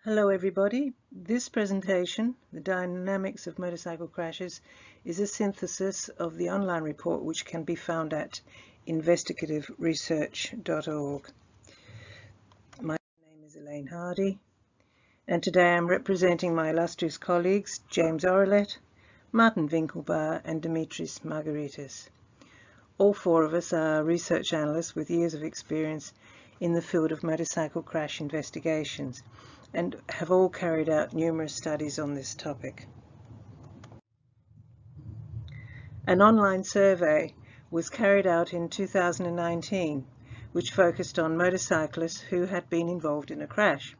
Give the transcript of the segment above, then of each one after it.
Hello everybody. This presentation, The Dynamics of Motorcycle Crashes, is a synthesis of the online report which can be found at investigativeresearch.org. My name is Elaine Hardy, and today I'm representing my illustrious colleagues James Orelet, Martin Winkelbar and Dimitris Margaritis. All four of us are research analysts with years of experience in the field of motorcycle crash investigations, and have all carried out numerous studies on this topic. An online survey was carried out in 2019, which focused on motorcyclists who had been involved in a crash.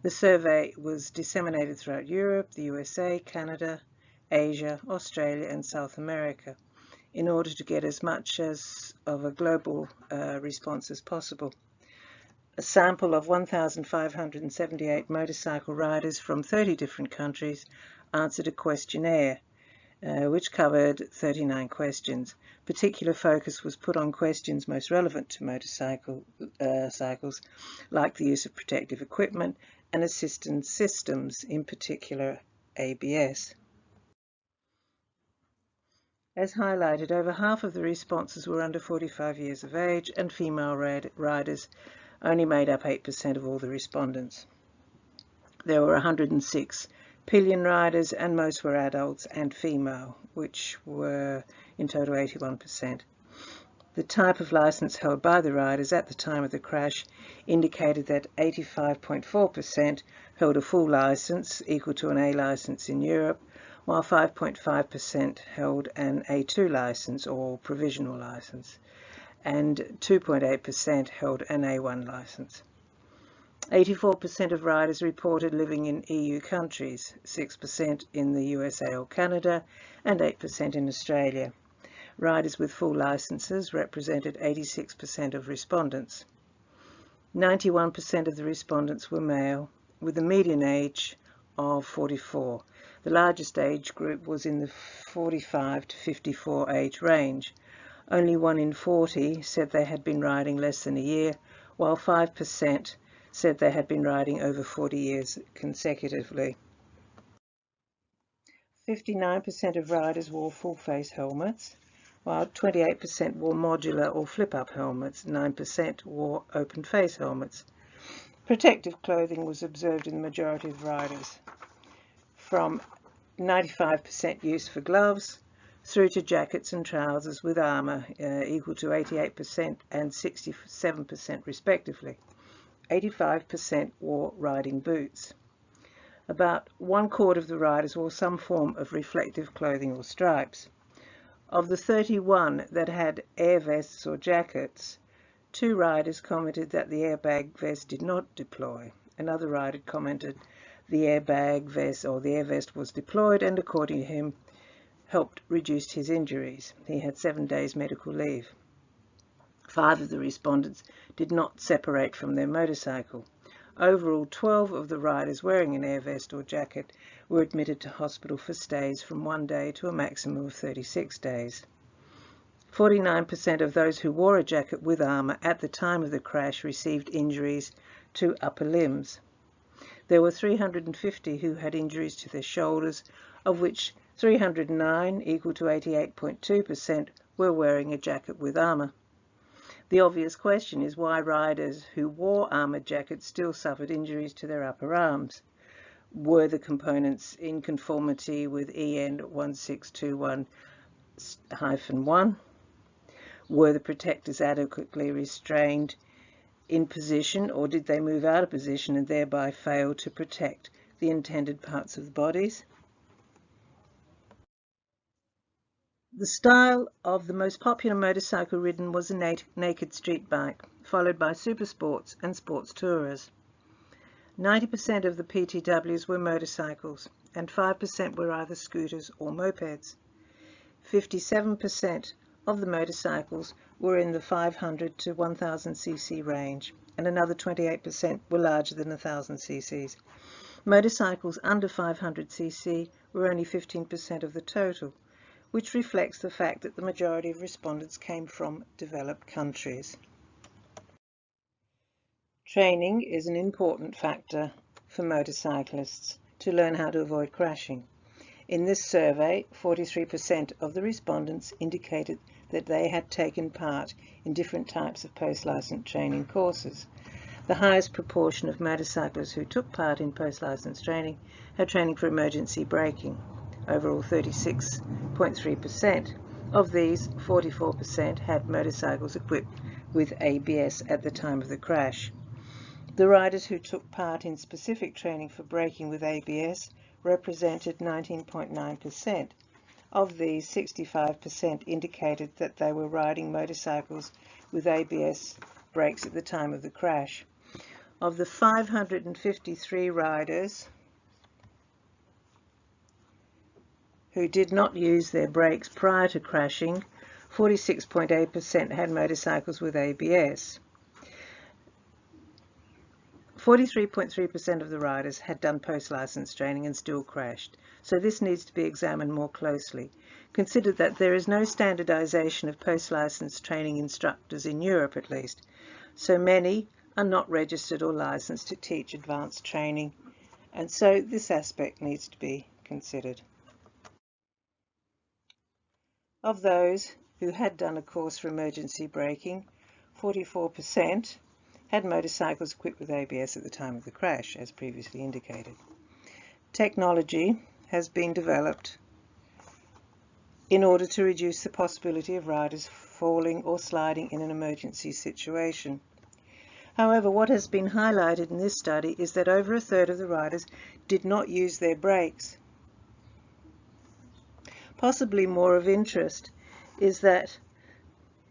The survey was disseminated throughout Europe, the USA, Canada, Asia, Australia and South America in order to get as much of a global response as possible. A sample of 1,578 motorcycle riders from 30 different countries answered a questionnaire, which covered 39 questions. Particular focus was put on questions most relevant to motorcycles, like the use of protective equipment and assistance systems, in particular ABS. As highlighted, over half of the responses were under 45 years of age, and female riders only made up 8% of all the respondents. There were 106 pillion riders, and most were adults and female, which were in total 81%. The type of license held by the riders at the time of the crash indicated that 85.4% held a full license, equal to an A license in Europe, while 5.5% held an A2 license or provisional license, and 2.8% held an A1 license. 84% of riders reported living in EU countries, 6% in the USA or Canada, and 8% in Australia. Riders with full licenses represented 86% of respondents. 91% of the respondents were male, with a median age of 44. The largest age group was in the 45 to 54 age range. Only 1 in 40 said they had been riding less than a year, while 5% said they had been riding over 40 years consecutively. 59% of riders wore full-face helmets, while 28% wore modular or flip-up helmets, 9% wore open-face helmets. Protective clothing was observed in the majority of riders, from 95% use for gloves through to jackets and trousers with armour, equal to 88% and 67% respectively. 85% wore riding boots. About 1/4 of the riders wore some form of reflective clothing or stripes. Of the 31 that had air vests or jackets, 2 riders commented that the airbag vest did not deploy. Another rider commented the airbag vest or the air vest was deployed, and according to him, helped reduce his injuries. He had 7 days medical leave. 5 of the respondents did not separate from their motorcycle. Overall, 12 of the riders wearing an air vest or jacket were admitted to hospital for stays from 1 day to a maximum of 36 days. 49% of those who wore a jacket with armour at the time of the crash received injuries to upper limbs. There were 350 who had injuries to their shoulders, of which 309, equal to 88.2%, were wearing a jacket with armour. The obvious question is why riders who wore armoured jackets still suffered injuries to their upper arms. Were the components in conformity with EN 1621-1? Were the protectors adequately restrained in position, or did they move out of position and thereby fail to protect the intended parts of the bodies? The style of the most popular motorcycle ridden was a naked street bike, followed by super sports and sports tourers. 90% of the PTWs were motorcycles, and 5% were either scooters or mopeds. 57% of the motorcycles were in the 500 to 1000 cc range, and another 28% were larger than 1000 cc's. Motorcycles under 500 cc were only 15% of the total, which reflects the fact that the majority of respondents came from developed countries. Training is an important factor for motorcyclists to learn how to avoid crashing. In this survey, 43% of the respondents indicated that they had taken part in different types of post-license training courses. The highest proportion of motorcyclists who took part in post-license training had training for emergency braking, overall 36.3%. Of these, 44% had motorcycles equipped with ABS at the time of the crash. The riders who took part in specific training for braking with ABS represented 19.9%. Of these, 65% indicated that they were riding motorcycles with ABS brakes at the time of the crash. Of the 553 riders who did not use their brakes prior to crashing, 46.8% had motorcycles with ABS. 43.3% of the riders had done post-license training and still crashed, so this needs to be examined more closely. Consider that there is no standardization of post-license training instructors in Europe, at least, so many are not registered or licensed to teach advanced training, and so this aspect needs to be considered. Of those who had done a course for emergency braking, 44% had motorcycles equipped with ABS at the time of the crash, as previously indicated. Technology has been developed in order to reduce the possibility of riders falling or sliding in an emergency situation. However, what has been highlighted in this study is that over a third of the riders did not use their brakes. Possibly more of interest is that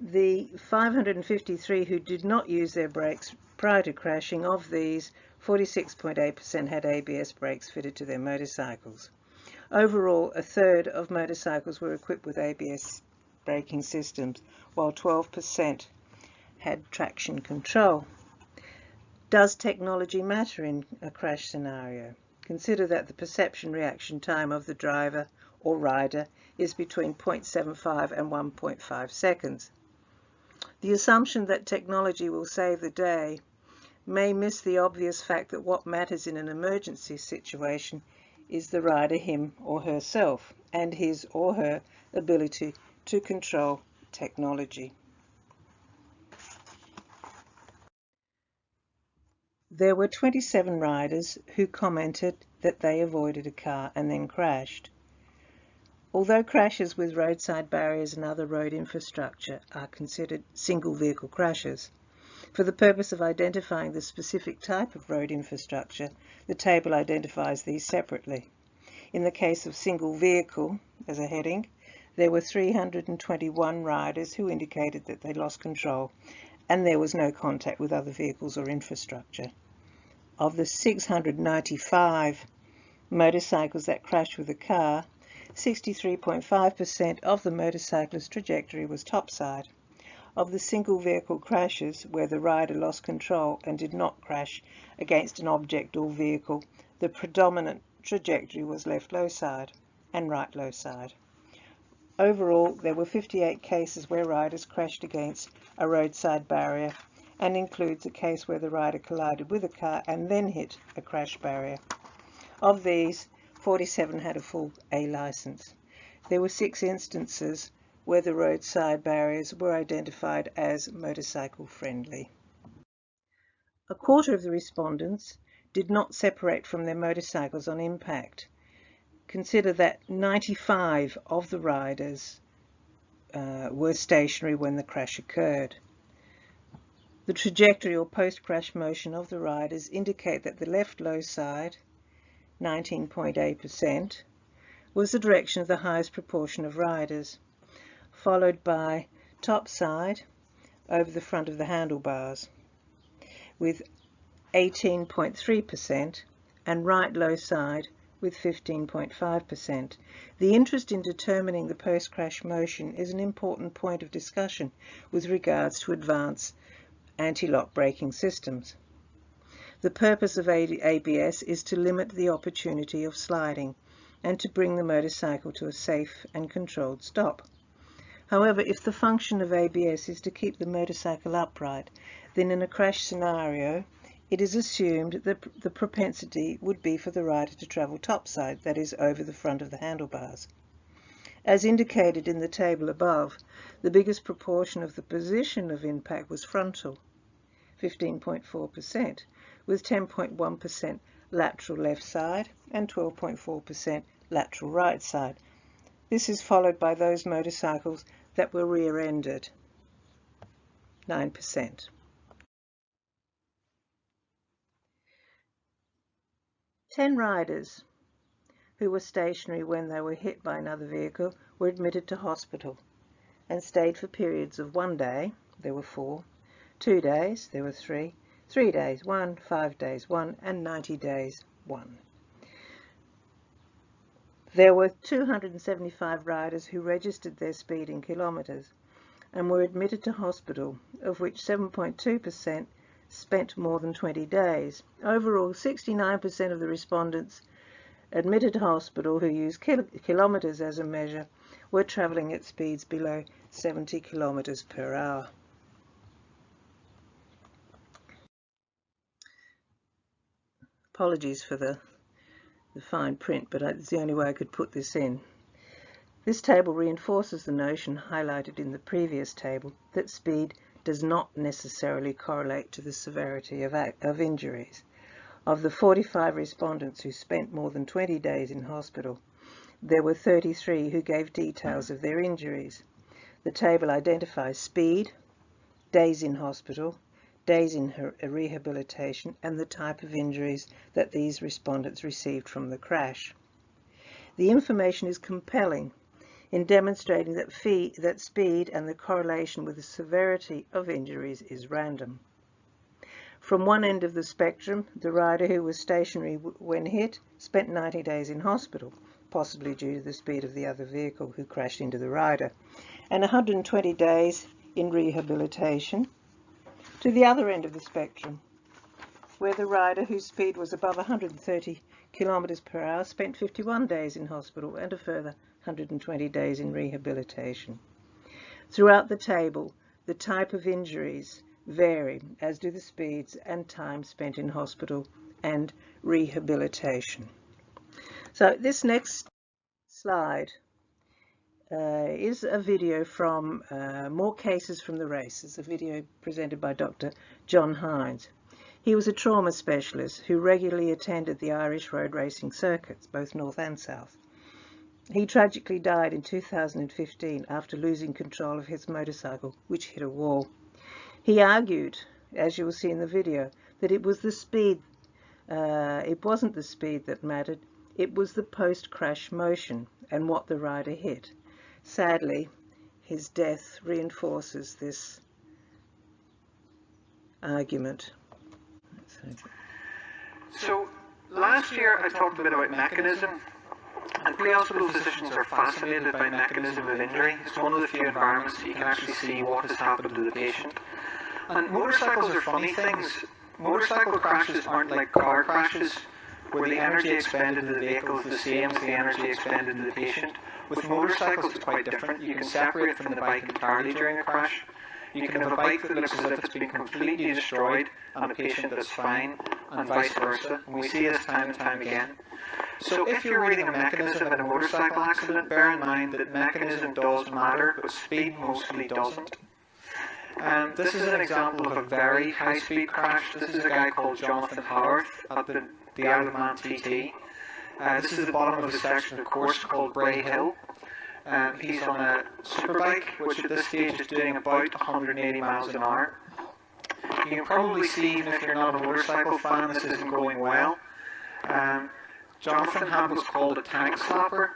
the 553 who did not use their brakes prior to crashing, of these, 46.8% had ABS brakes fitted to their motorcycles. Overall, a third of motorcycles were equipped with ABS braking systems, while 12% had traction control. Does technology matter in a crash scenario? Consider that the perception reaction time of the driver or rider is between 0.75 and 1.5 seconds. The assumption that technology will save the day may miss the obvious fact that what matters in an emergency situation is the rider, him or herself, and his or her ability to control technology. There were 27 riders who commented that they avoided a car and then crashed. Although crashes with roadside barriers and other road infrastructure are considered single vehicle crashes, for the purpose of identifying the specific type of road infrastructure, the table identifies these separately. In the case of single vehicle, as a heading, there were 321 riders who indicated that they lost control and there was no contact with other vehicles or infrastructure. Of the 695 motorcycles that crashed with a car, 63.5% of the motorcyclist's trajectory was topside. Of the single vehicle crashes where the rider lost control and did not crash against an object or vehicle, the predominant trajectory was left low side and right low side. Overall, there were 58 cases where riders crashed against a roadside barrier, and includes a case where the rider collided with a car and then hit a crash barrier. Of these, 47 had a full A license. There were 6 instances where the roadside barriers were identified as motorcycle friendly. A quarter of the respondents did not separate from their motorcycles on impact. Consider that 95 of the riders were stationary when the crash occurred. The trajectory or post-crash motion of the riders indicate that the left low side, 19.8%, was the direction of the highest proportion of riders, followed by top side over the front of the handlebars with 18.3% and right low side with 15.5%. The interest in determining the post-crash motion is an important point of discussion with regards to advanced anti-lock braking systems. The purpose of ABS is to limit the opportunity of sliding and to bring the motorcycle to a safe and controlled stop. However, if the function of ABS is to keep the motorcycle upright, then in a crash scenario, it is assumed that the propensity would be for the rider to travel topside, that is, over the front of the handlebars. As indicated in the table above, the biggest proportion of the position of impact was frontal, 15.4%, with 10.1% lateral left side and 12.4% lateral right side. This is followed by those motorcycles that were rear-ended, 9%. Ten riders who were stationary when they were hit by another vehicle were admitted to hospital and stayed for periods of 1 day, there were 4, 2 days, there were 3, 3 days, 1, 5 days, 1, and 90 days, 1. There were 275 riders who registered their speed in kilometres and were admitted to hospital, of which 7.2% spent more than 20 days. Overall, 69% of the respondents admitted to hospital who used kilometres as a measure were travelling at speeds below 70 kilometres per hour. Apologies for the fine print, but it's the only way I could put this in. This table reinforces the notion highlighted in the previous table that speed does not necessarily correlate to the severity of injuries. Of the 45 respondents who spent more than 20 days in hospital, there were 33 who gave details of their injuries. The table identifies speed, days in hospital, days in rehabilitation, and the type of injuries that these respondents received from the crash. The information is compelling in demonstrating that speed and the correlation with the severity of injuries is random. From one end of the spectrum, the rider who was stationary when hit spent 90 days in hospital, possibly due to the speed of the other vehicle who crashed into the rider, and 120 days in rehabilitation. To the other end of the spectrum, where the rider whose speed was above 130 kilometers per hour spent 51 days in hospital and a further 120 days in rehabilitation. Throughout the table, the type of injuries vary, as do the speeds and time spent in hospital and rehabilitation. So this next slide is a video from More Cases from the Races, a video presented by Dr. John Hines. He was a trauma specialist who regularly attended the Irish road racing circuits, both north and south. He tragically died in 2015 after losing control of his motorcycle, which hit a wall. He argued, as you will see in the video, that it was the speed, it wasn't the speed that mattered, it was the post-crash motion and what the rider hit. Sadly, his death reinforces this argument. So, last year I talked a bit about mechanism, and pre-hospital physicians are fascinated by mechanism of injury. It's one of the few environments that you can actually see what has happened to the patient. And motorcycles are funny things. Motorcycle crashes aren't like car crashes, where the energy expended in the vehicle is the same as the energy expended in the patient. With motorcycles it's quite different. You can separate from the bike entirely during a crash. You can have a bike that looks as if it's been completely destroyed and a patient that's fine, and vice versa. And we see this time and time again. So if you're reading a mechanism in a motorcycle accident, bear in mind that mechanism does matter, but speed mostly doesn't. This is an example of a very high-speed crash. This is a guy called Jonathan Howarth at the Isle of Man TT. This is the bottom of a section of course called Bray Hill. He's on a superbike, which at this stage is doing about 180 miles an hour. You can probably see, even if you're not a motorcycle fan, this isn't going well. Jonathan had what's called a tank slapper.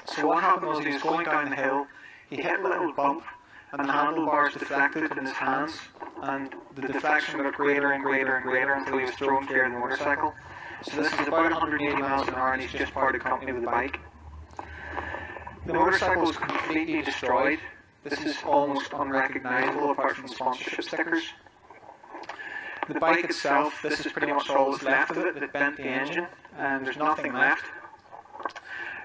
So what happened was he was going down the hill, he hit a little bump, and the handlebars deflected in his hands, and the deflection got greater and greater and greater until he was thrown clear of the motorcycle. So this is about 180 miles an hour, and he's just parted company with the bike. The motorcycle was completely destroyed. This is almost unrecognisable apart from sponsorship stickers. The bike itself, this is pretty much all that's left of it. It bent the engine and there's nothing left.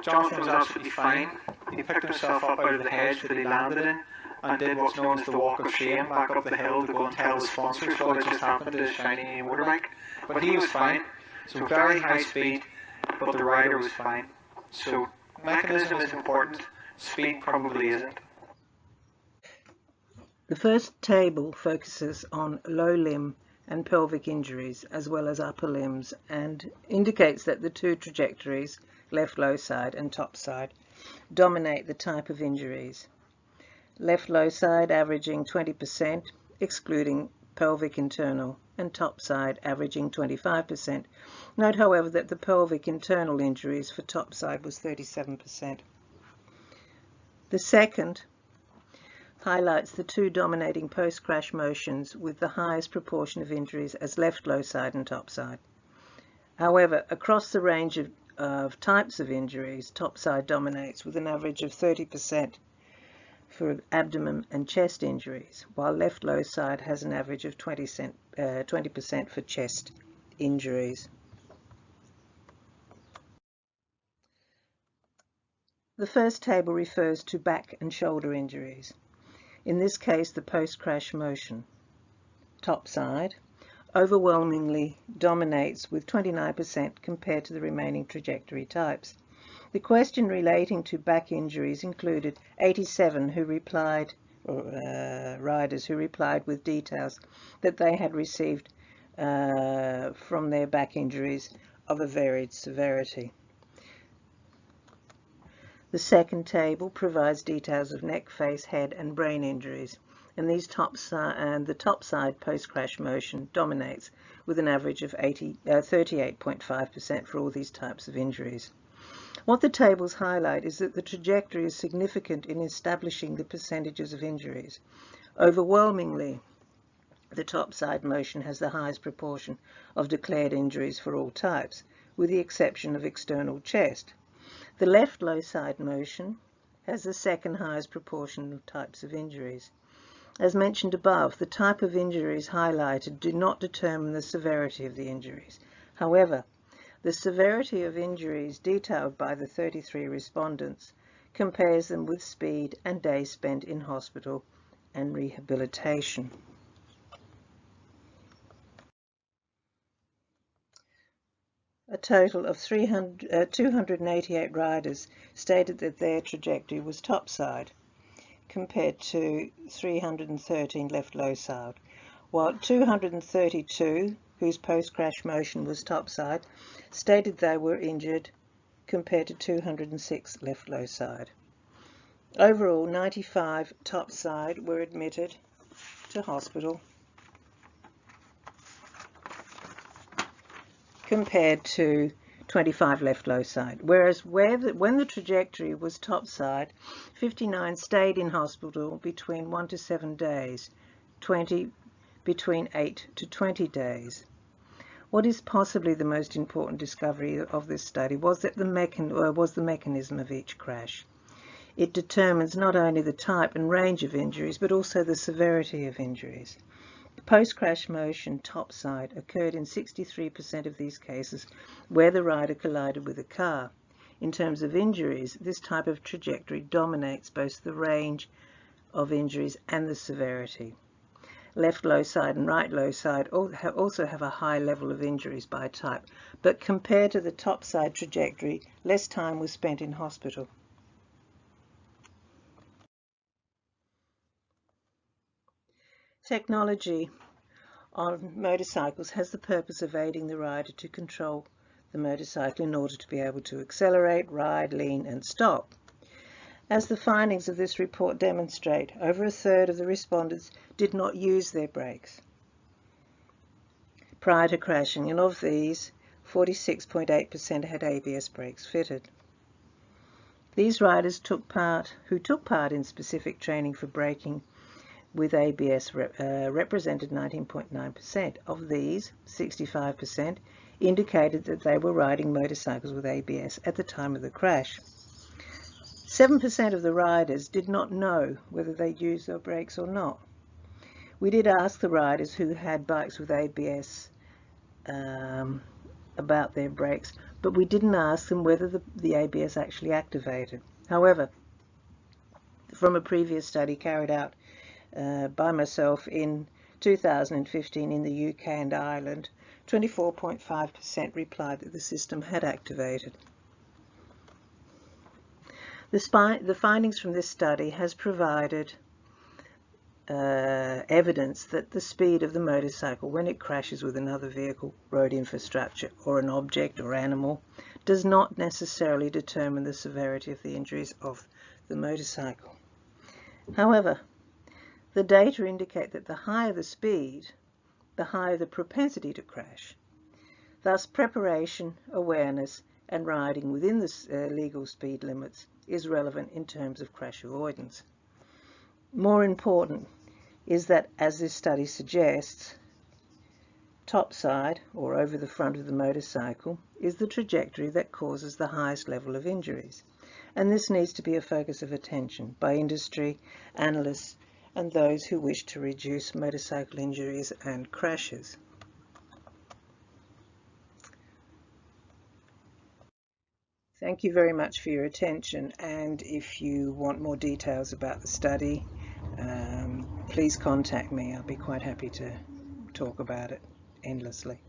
Jonathan was absolutely fine. He picked himself up out of the hedge that he landed in and did what's known as the walk of shame back up the hill to go and tell the sponsors what had just happened to his shiny new motorbike. But he was fine, so very high speed, but the rider was fine. So mechanism is important, speed probably isn't. The first table focuses on low limb and pelvic injuries as well as upper limbs and indicates that the two trajectories, left low side and top side, dominate the type of injuries. Left low side averaging 20%, excluding pelvic internal, and top side averaging 25%. Note, however, that the pelvic internal injuries for top side was 37%. The second highlights the two dominating post-crash motions with the highest proportion of injuries as left low side and top side. However, across the range of types of injuries, top side dominates with an average of 30% for abdomen and chest injuries, while left low side has an average of 20% for chest injuries. The first table refers to back and shoulder injuries. In this case, the post-crash motion, top side, overwhelmingly dominates with 29% compared to the remaining trajectory types. The question relating to back injuries included 87 who replied, riders who replied with details that they had received from their back injuries of a varied severity. The second table provides details of neck, face, head and brain injuries, and the top side post-crash motion dominates with an average of 38.5% for all these types of injuries. What the tables highlight is that the trajectory is significant in establishing the percentages of injuries. Overwhelmingly, the top side motion has the highest proportion of declared injuries for all types, with the exception of external chest. The left low side motion has the second highest proportion of types of injuries. As mentioned above, the type of injuries highlighted do not determine the severity of the injuries. However, the severity of injuries detailed by the 33 respondents compares them with speed and days spent in hospital and rehabilitation. A total of 288 riders stated that their trajectory was top side, compared to 313 left low side, while 232 whose post-crash motion was top side stated they were injured, compared to 206 left low side. Overall, 95 top side were admitted to hospital, compared to 25 left low side, whereas when the trajectory was top side, 59 stayed in hospital between 1 to 7 days, 20 between 8 to 20 days. What is possibly the most important discovery of this study was that the mechanism of each crash. It determines not only the type and range of injuries, but also the severity of injuries. The post-crash motion top side occurred in 63% of these cases where the rider collided with a car. In terms of injuries, this type of trajectory dominates both the range of injuries and the severity. Left low side and right low side also have a high level of injuries by type, but compared to the top side trajectory, less time was spent in hospital. Technology on motorcycles has the purpose of aiding the rider to control the motorcycle in order to be able to accelerate, ride, lean and stop. As the findings of this report demonstrate, over a third of the respondents did not use their brakes prior to crashing, and of these, 46.8% had ABS brakes fitted. These riders who took part in specific training for braking with ABS represented 19.9%. Of these, 65% indicated that they were riding motorcycles with ABS at the time of the crash. 7% of the riders did not know whether they used their brakes or not. We did ask the riders who had bikes with ABS about their brakes, but we didn't ask them whether the ABS actually activated. However, from a previous study carried out by myself in 2015 in the UK and Ireland, 24.5% replied that the system had activated. The findings from this study has provided evidence that the speed of the motorcycle when it crashes with another vehicle, road infrastructure, or an object or animal does not necessarily determine the severity of the injuries of the motorcycle. However, the data indicate that the higher the speed, the higher the propensity to crash. Thus, preparation, awareness, and riding within the legal speed limits is relevant in terms of crash avoidance. More important is that, as this study suggests, topside, or over the front of the motorcycle, is the trajectory that causes the highest level of injuries. And this needs to be a focus of attention by industry, analysts, and those who wish to reduce motorcycle injuries and crashes. Thank you very much for your attention, and if you want more details about the study, please contact me. I'll be quite happy to talk about it endlessly.